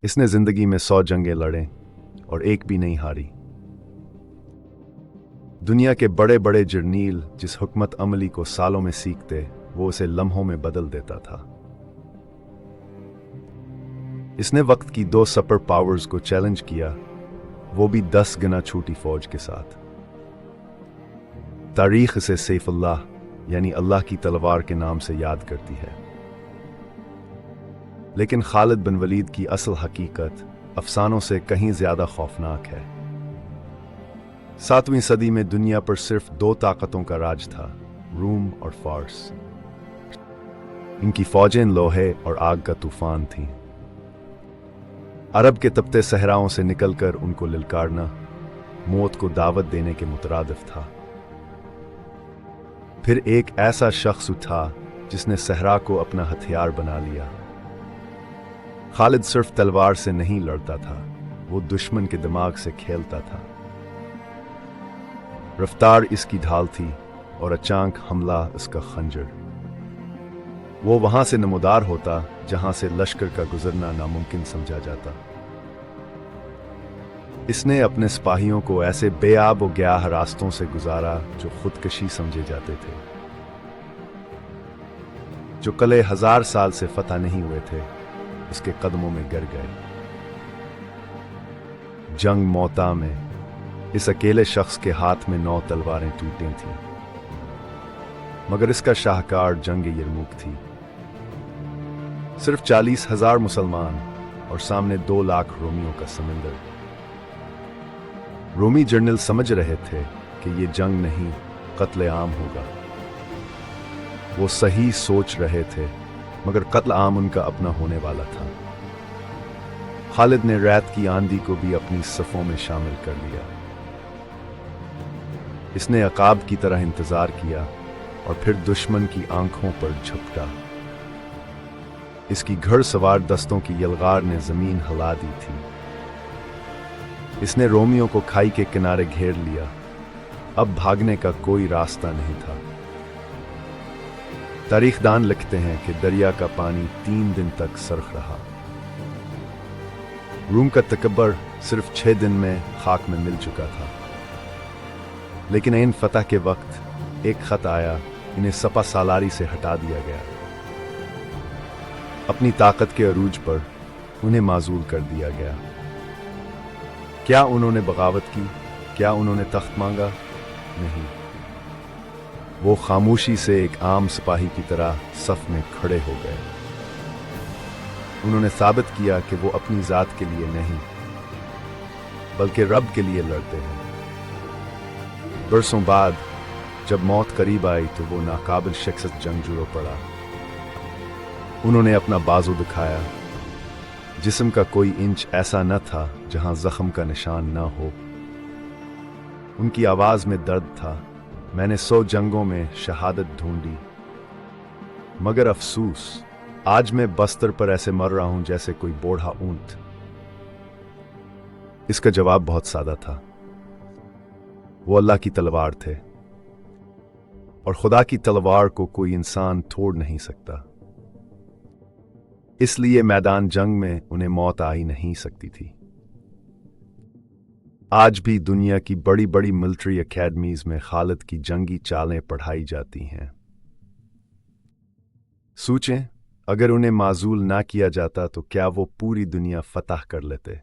इसने जिंदगी में 100 जंगें लड़े और एक भी नहीं हारी। दुनिया के बड़े बड़े जर्नील जिस हुकमत अमली को सालों में सीखते, वो उसे लम्हों में बदल देता था। इसने वक्त की 2 सुपर पावर्स को चैलेंज किया, वो भी 10 गुना छोटी फौज के साथ। तारीख इसे सैफुल्लाह यानी अल्लाह की तलवार के नाम से याद करती है। लेकिन खालिद बिन वलीद की असल हकीकत अफसानों से कहीं ज्यादा खौफनाक है। 7वीं सदी में दुनिया पर सिर्फ 2 ताकतों का राज था, रूम और फारस। इनकी फौजें लोहे और आग का तूफान थीं। अरब के तपते सहराओं से निकलकर उनको ललकारना मौत को दावत देने के मुतरादिफ था। फिर एक ऐसा शख्स उठा जिसने सहरा को अपना हथियार बना लिया। खालिद सिर्फ तलवार से नहीं लड़ता था, वो दुश्मन के दिमाग से खेलता था। रफ्तार इसकी ढाल थी और अचानक हमला इसका खंजर। वो वहां से नमूदार होता जहां से लश्कर का गुजरना नामुमकिन समझा जाता। इसने अपने सिपाहियों को ऐसे बेआब व ग्याह रास्तों से गुजारा जो खुदकशी समझे जाते थे, जो कले 1000 साल से फतह नहीं हुए थे, उसके कदमों में गिर गए। जंग मौता में इस अकेले शख्स के हाथ में 9 तलवारें टूटी थीं, मगर इसका शाहकार जंग यरमुक थी। सिर्फ 40,000 मुसलमान और सामने 2 लाख रोमियों का समंदर। रोमी जनरल समझ रहे थे कि ये जंग नहीं, कत्ल आम होगा। वो सही सोच रहे थे, मगर कत्ल आम उनका अपना होने वाला था। खालिद ने रात की आंधी को भी अपनी सफों में शामिल कर लिया। इसने अकाब की तरह इंतजार किया और फिर दुश्मन की आंखों पर झपटा। इसकी घड़सवार दस्तों की यलगार ने जमीन हिला दी थी। इसने रोमियों को खाई के किनारे घेर लिया। अब भागने का कोई रास्ता नहीं था। तारीखदान लिखते हैं कि दरिया का पानी 3 दिन तक सर्ख रहा। रूम का तकब्बर सिर्फ 6 दिन में खाक में मिल चुका था। लेकिन इन फतह के वक्त एक खत आया, इन्हें सपा सालारी से हटा दिया गया। अपनी ताकत के अरूज पर उन्हें माजूल कर दिया गया। क्या उन्होंने बगावत की? क्या उन्होंने तख्त मांगा? नहीं। वो खामोशी से एक आम सिपाही की तरह सफ में खड़े हो गए। उन्होंने साबित किया कि वो अपनी जात के लिए नहीं, बल्कि रब के लिए लड़ते हैं। बरसों बाद जब मौत करीब आई तो वो नाकाबिल शख्सियत जंगजू पड़ा। उन्होंने अपना बाजू दिखाया। जिस्म का कोई इंच ऐसा न था जहां जख्म का निशान न हो। उनकी आवाज में दर्द था। मैंने 100 जंगों में शहादत ढूंढी, मगर अफसोस आज मैं बस्तर पर ऐसे मर रहा हूं जैसे कोई बूढ़ा ऊंट। इसका जवाब बहुत सादा था। वो अल्लाह की तलवार थे, और खुदा की तलवार को कोई इंसान तोड़ नहीं सकता। इसलिए मैदान जंग में उन्हें मौत आ ही नहीं सकती थी। आज भी दुनिया की बड़ी बड़ी मिलिट्री एकेडमीज में खालिद की जंगी चालें पढ़ाई जाती हैं। सोचें, अगर उन्हें माजूल ना किया जाता तो क्या वो पूरी दुनिया फतह कर लेते।